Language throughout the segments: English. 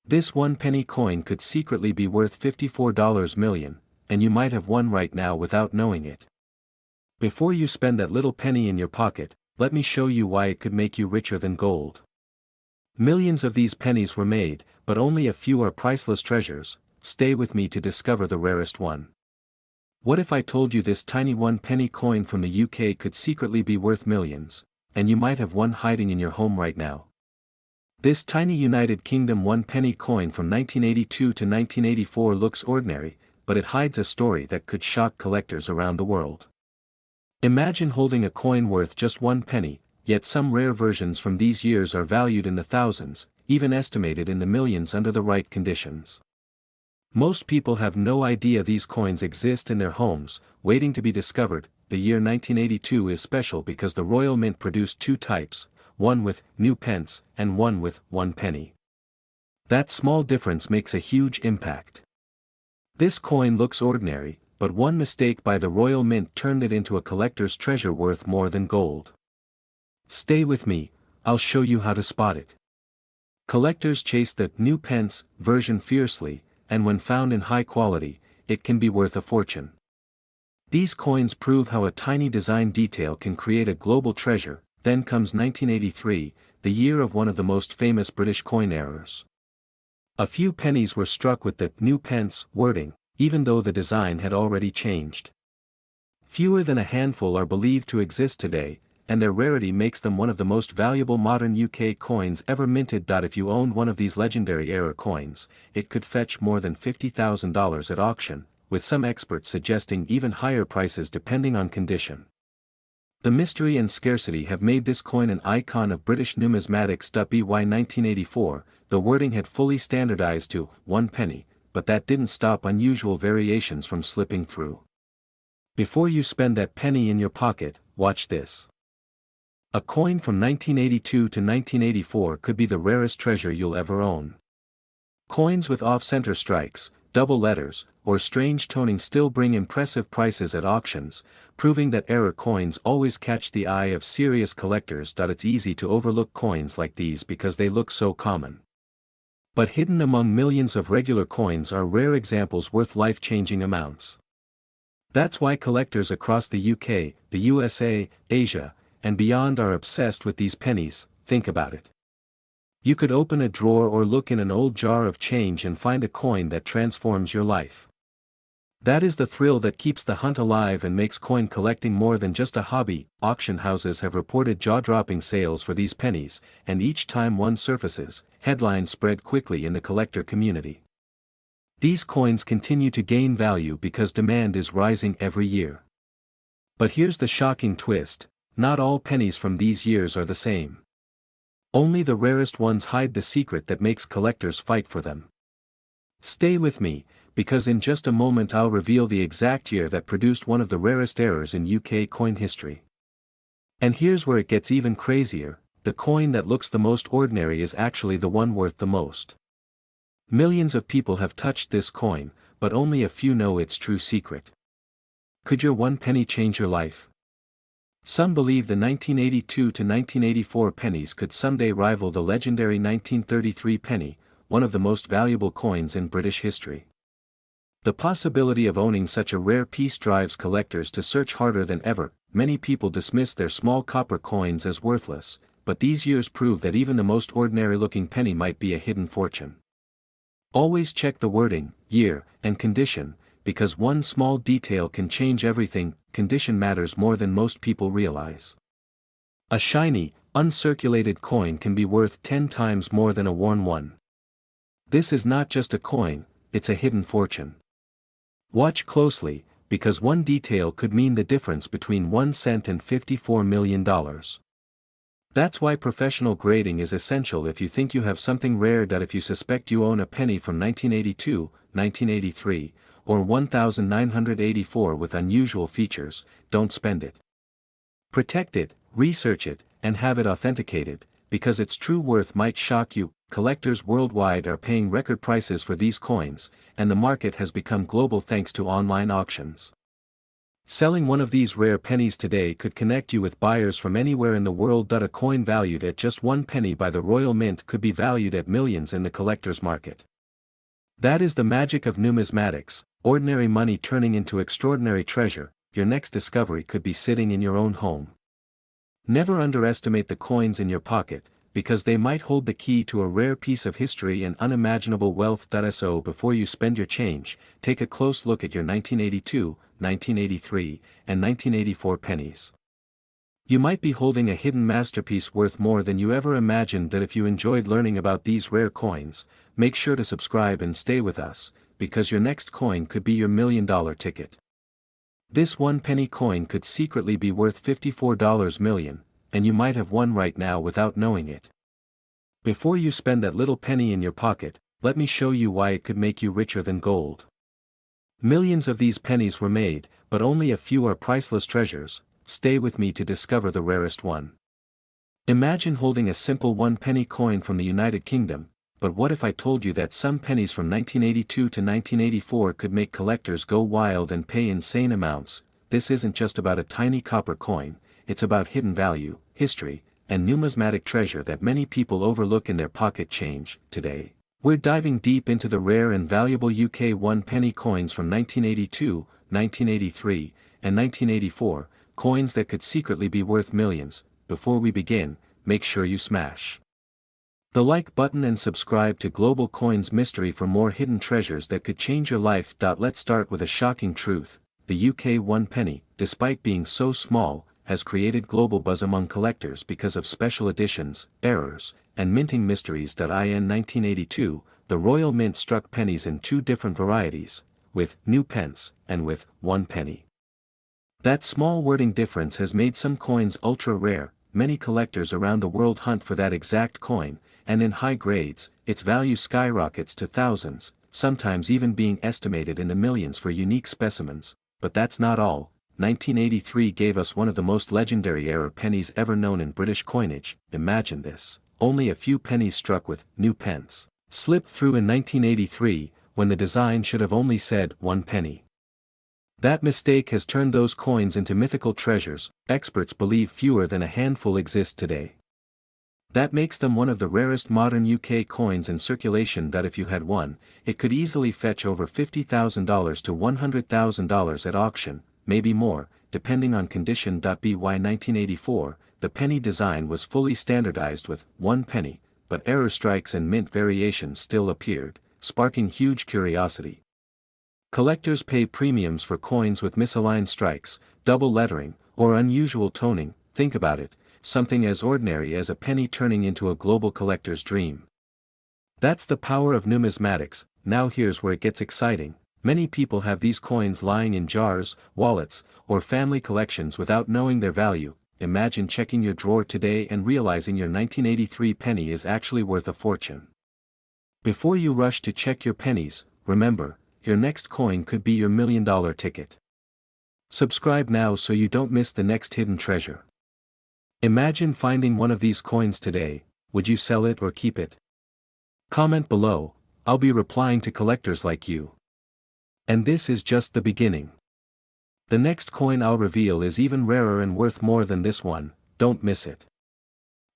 This one penny coin could secretly be worth $54 million, and you might have one right now without knowing it. Before you spend that little penny in your pocket, let me show you why it could make you richer than gold. Millions of these pennies were made, but only a few are priceless treasures. Stay with me to discover the rarest one. What if I told you this tiny one penny coin from the UK could secretly be worth millions, and you might have one hiding in your home right now? This tiny United Kingdom one penny coin from 1982 to 1984 looks ordinary, but it hides a story that could shock collectors around the world. Imagine holding a coin worth just one penny, yet some rare versions from these years are valued in the thousands, even estimated in the millions under the right conditions. Most people have no idea these coins exist in their homes, waiting to be discovered. The year 1982 is special because the Royal Mint produced two types, one with new pence and one with one penny. That small difference makes a huge impact. This coin looks ordinary, but one mistake by the Royal Mint turned it into a collector's treasure worth more than gold. Stay with me, I'll show you how to spot it. Collectors chase the new pence version fiercely, and when found in high quality, it can be worth a fortune. These coins prove how a tiny design detail can create a global treasure. Then comes 1983, the year of one of the most famous British coin errors. A few pennies were struck with the new pence wording, even though the design had already changed. Fewer than a handful are believed to exist today, and their rarity makes them one of the most valuable modern UK coins ever minted. If you owned one of these legendary era coins, it could fetch more than $50,000 at auction, with some experts suggesting even higher prices depending on condition. The mystery and scarcity have made this coin an icon of British numismatics. By 1984, the wording had fully standardized to one penny, but that didn't stop unusual variations from slipping through. Before you spend that penny in your pocket, watch this. A coin from 1982 to 1984 could be the rarest treasure you'll ever own. Coins with off-center strikes, double letters, or strange toning still bring impressive prices at auctions, proving that era coins always catch the eye of serious collectors. It's easy to overlook coins like these because they look so common. But hidden among millions of regular coins are rare examples worth life-changing amounts. That's why collectors across the UK, the USA, Asia, and beyond are obsessed with these pennies. Think about it. You could open a drawer or look in an old jar of change and find a coin that transforms your life. That is the thrill that keeps the hunt alive and makes coin collecting more than just a hobby. Auction houses have reported jaw-dropping sales for these pennies, and each time one surfaces, headlines spread quickly in the collector community. These coins continue to gain value because demand is rising every year. But here's the shocking twist: not all pennies from these years are the same. Only the rarest ones hide the secret that makes collectors fight for them. Stay with me, because in just a moment I'll reveal the exact year that produced one of the rarest errors in UK coin history. And here's where it gets even crazier: the coin that looks the most ordinary is actually the one worth the most. Millions of people have touched this coin, but only a few know its true secret. Could your one penny change your life? Some believe the 1982 to 1984 pennies could someday rival the legendary 1933 penny, one of the most valuable coins in British history. The possibility of owning such a rare piece drives collectors to search harder than ever. Many people dismiss their small copper coins as worthless, but these years prove that even the most ordinary-looking penny might be a hidden fortune. Always check the wording, year, and condition, because one small detail can change everything. Condition matters more than most people realize. A shiny, uncirculated coin can be worth 10 times more than a worn one. This is not just a coin, it's a hidden fortune. Watch closely, because one detail could mean the difference between 1 cent and $54 million. That's why professional grading is essential if you think you have something rare. If you suspect you own a penny from 1982, 1983, or 1984 with unusual features, don't spend it. Protect it, research it, and have it authenticated, because its true worth might shock you. Collectors worldwide are paying record prices for these coins, and the market has become global thanks to online auctions. Selling one of these rare pennies today could connect you with buyers from anywhere in the world. A coin valued at just 1 penny by the Royal Mint could be valued at millions in the collector's market. That is the magic of numismatics, ordinary money turning into extraordinary treasure. Your next discovery could be sitting in your own home. Never underestimate the coins in your pocket, because they might hold the key to a rare piece of history and unimaginable wealth. So before you spend your change, take a close look at your 1982, 1983, and 1984 pennies. You might be holding a hidden masterpiece worth more than you ever imagined. If you enjoyed learning about these rare coins, make sure to subscribe and stay with us, because your next coin could be your $1 million ticket. This 1 penny coin could secretly be worth $54 million, and you might have one right now without knowing it. Before you spend that little penny in your pocket, let me show you why it could make you richer than gold. Millions of these pennies were made, but only a few are priceless treasures. Stay with me to discover the rarest one. Imagine holding a simple 1 penny coin from the United Kingdom, but what if I told you that some pennies from 1982 to 1984 could make collectors go wild and pay insane amounts? This isn't just about a tiny copper coin, it's about hidden value, history, and numismatic treasure that many people overlook in their pocket change. Today, we're diving deep into the rare and valuable UK 1 penny coins from 1982, 1983, and 1984, coins that could secretly be worth millions. Before we begin, make sure you smash the like button and subscribe to Global Coins Mystery for more hidden treasures that could change your life. Let's start with a shocking truth. The UK 1 penny, despite being so small, has created global buzz among collectors because of special editions, errors, and minting mysteries. In 1982, the Royal Mint struck pennies in 2 different varieties, with new pence and with 1 penny. That small wording difference has made some coins ultra rare. Many collectors around the world hunt for that exact coin, and in high grades, its value skyrockets to thousands, sometimes even being estimated in the millions for unique specimens. But that's not all. 1983 gave us one of the most legendary error pennies ever known in British coinage. Imagine this: only a few pennies struck with new pence slipped through in 1983, when the design should have only said 1 penny. That mistake has turned those coins into mythical treasures. Experts believe fewer than a handful exist today. That makes them one of the rarest modern UK coins in circulation. If you had one, it could easily fetch over $50,000 to $100,000 at auction, maybe more, depending on condition. By 1984, the penny design was fully standardized with 1 penny, but error strikes and mint variations still appeared, sparking huge curiosity. Collectors pay premiums for coins with misaligned strikes, double lettering, or unusual toning. Think about it, something as ordinary as a penny turning into a global collector's dream. That's the power of numismatics. Now here's where it gets exciting. Many people have these coins lying in jars, wallets, or family collections without knowing their value. Imagine checking your drawer today and realizing your 1983 penny is actually worth a fortune. Before you rush to check your pennies, remember, your next coin could be your $1 million ticket. Subscribe now so you don't miss the next hidden treasure. Imagine finding one of these coins today. Would you sell it or keep it? Comment below. I'll be replying to collectors like you. And this is just the beginning. The next coin I'll reveal is even rarer and worth more than this one. Don't miss it.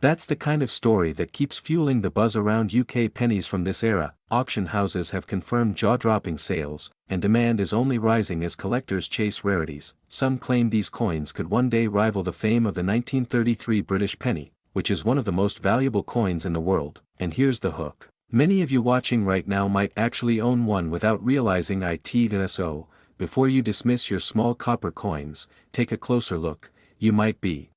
That's the kind of story that keeps fueling the buzz around UK pennies from this era. Auction houses have confirmed jaw-dropping sales, and demand is only rising as collectors chase rarities. Some claim these coins could one day rival the fame of the 1933 British penny, which is one of the most valuable coins in the world. And here's the hook. Many of you watching right now might actually own one without realizing it. So, before you dismiss your small copper coins, take a closer look. You might be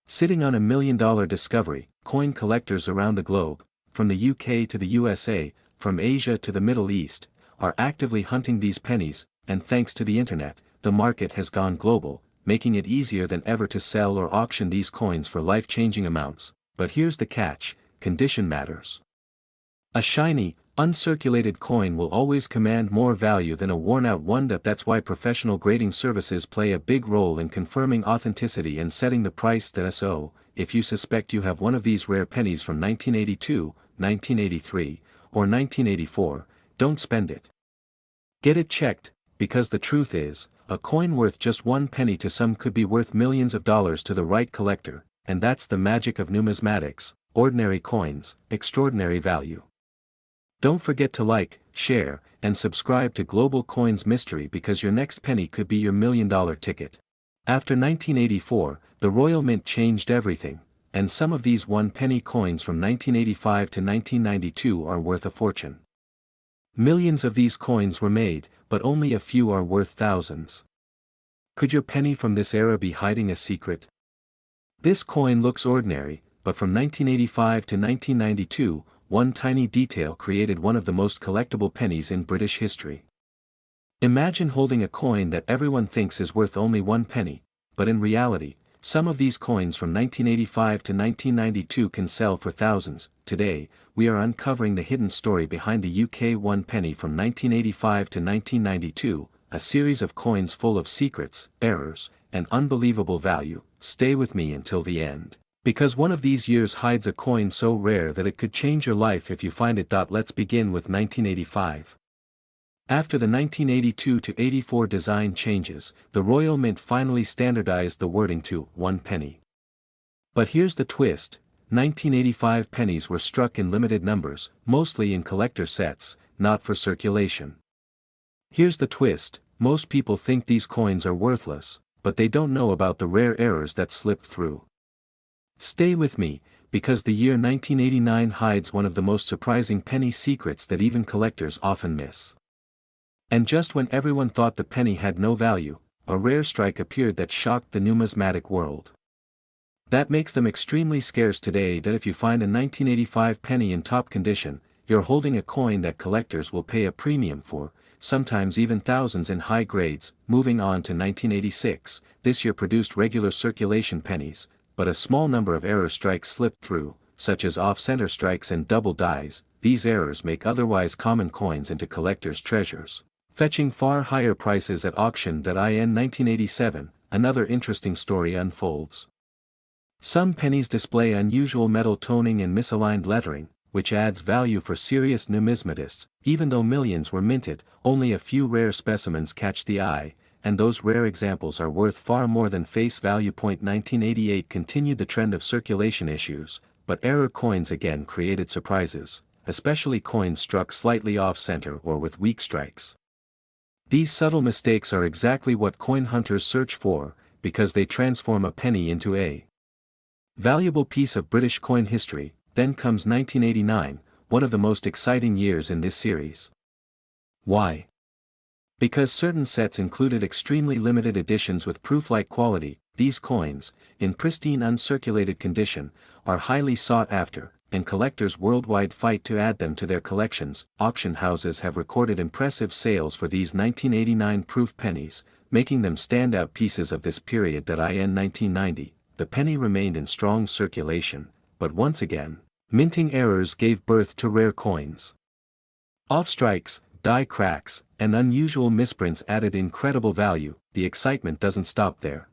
sitting on $1 million discovery. Coin collectors around the globe, from the UK to the USA, from Asia to the Middle East, are actively hunting these pennies, and thanks to the internet, the market has gone global, making it easier than ever to sell or auction these coins for life-changing amounts. But here's the catch: condition matters. A shiny, uncirculated coin will always command more value than a worn-out one. That's why professional grading services play a big role in confirming authenticity and setting the price. So, if you suspect you have one of these rare pennies from 1982, 1983, or 1984, don't spend it. Get it checked, because the truth is, A coin worth just 1 penny to some could be worth millions of dollars to the right collector, and that's the magic of numismatics: ordinary coins, extraordinary value. Don't forget to like, share, and subscribe to Global Coins Mystery, because your next penny could be your million-dollar ticket. After 1984, the Royal Mint changed everything, and some of these 1 penny coins from 1985 to 1992 are worth a fortune. Millions of these coins were made, but only a few are worth thousands. Could your penny from this era be hiding a secret? This coin looks ordinary, but from 1985 to 1992, one tiny detail created one of the most collectible pennies in British history. Imagine holding a coin that everyone thinks is worth only 1 penny, but in reality, some of these coins from 1985 to 1992 can sell for thousands. Today, we are uncovering the hidden story behind the UK 1 penny from 1985 to 1992, a series of coins full of secrets, errors, and unbelievable value. Stay with me until the end, because one of these years hides a coin so rare that it could change your life if you find it. Let's begin with 1985. After the 1982 to 84 design changes, the Royal Mint finally standardized the wording to 1 penny. But here's the twist: 1985 pennies were struck in limited numbers, mostly in collector sets, not for circulation. Here's the twist: most people think these coins are worthless, but they don't know about the rare errors that slipped through. Stay with me, because the year 1989 hides one of the most surprising penny secrets that even collectors often miss. And just when everyone thought the penny had no value, a rare strike appeared that shocked the numismatic world. That makes them extremely scarce today. That if you find a 1985 penny in top condition, you're holding a coin that collectors will pay a premium for, sometimes even thousands in high grades. Moving on to 1986, this year produced regular circulation pennies, but a small number of error strikes slipped through, such as off-center strikes and double dies. These errors make otherwise common coins into collectors' treasures, fetching far higher prices at auction. In 1987, another interesting story unfolds. Some pennies display unusual metal toning and misaligned lettering, which adds value for serious numismatists. Even though millions were minted, only a few rare specimens catch the eye, and those rare examples are worth far more than face value. 1988 continued the trend of circulation issues, but error coins again created surprises, especially coins struck slightly off-center or with weak strikes. These subtle mistakes are exactly what coin hunters search for, because they transform a penny into a valuable piece of British coin history. Then comes 1989, one of the most exciting years in this series. Why? Because certain sets included extremely limited editions with proof-like quality. These coins, in pristine uncirculated condition, are highly sought after, and collectors worldwide fight to add them to their collections. Auction houses have recorded impressive sales for these 1989 proof pennies, making them standout pieces of this period. In 1990, the penny remained in strong circulation, but once again, minting errors gave birth to rare coins. Off-strikes, die cracks, and unusual misprints added incredible value. The excitement doesn't stop there.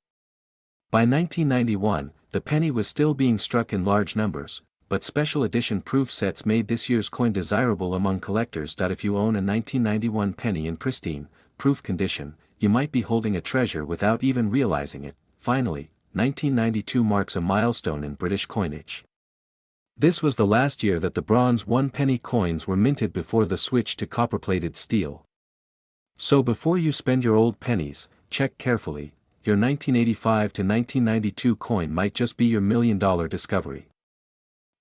By 1991, the penny was still being struck in large numbers, but special edition proof sets made this year's coin desirable among collectors. If you own a 1991 penny in pristine, proof condition, you might be holding a treasure without even realizing it. Finally, 1992 marks a milestone in British coinage. This was the last year that the bronze 1 penny coins were minted before the switch to copper-plated steel. So before you spend your old pennies, check carefully. Your 1985 to 1992 coin might just be your million-dollar discovery.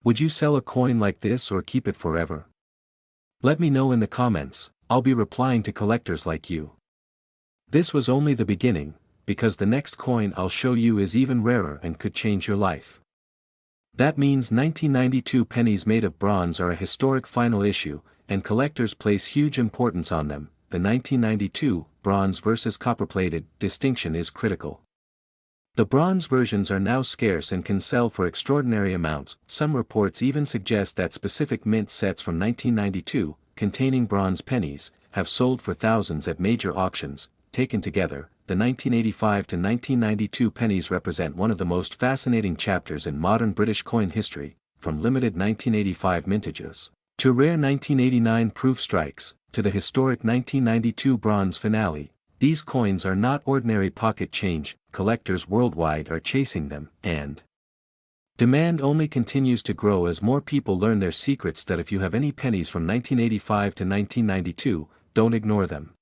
Would you sell a coin like this or keep it forever? Let me know in the comments. I'll be replying to collectors like you. This was only the beginning, because the next coin I'll show you is even rarer and could change your life. That means 1992 pennies made of bronze are a historic final issue, and collectors place huge importance on them. The 1992 bronze versus copper-plated distinction is critical. The bronze versions are now scarce and can sell for extraordinary amounts. Some reports even suggest that specific mint sets from 1992, containing bronze pennies, have sold for thousands at major auctions. Taken together, the 1985 to 1992 pennies represent one of the most fascinating chapters in modern British coin history, from limited 1985 mintages, to rare 1989 proof strikes, to the historic 1992 bronze finale. These coins are not ordinary pocket change, collectors worldwide are chasing them, and demand only continues to grow as more people learn their secrets. That if you have any pennies from 1985 to 1992, don't ignore them.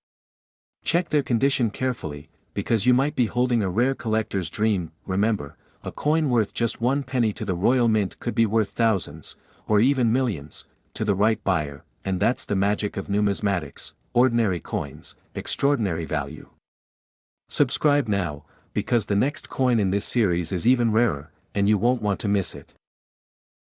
Check their condition carefully, because you might be holding a rare collector's dream. Remember, a coin worth just 1 penny to the Royal Mint could be worth thousands, or even millions, to the right buyer, and that's the magic of numismatics. Ordinary coins, extraordinary value. Subscribe now, because the next coin in this series is even rarer, and you won't want to miss it.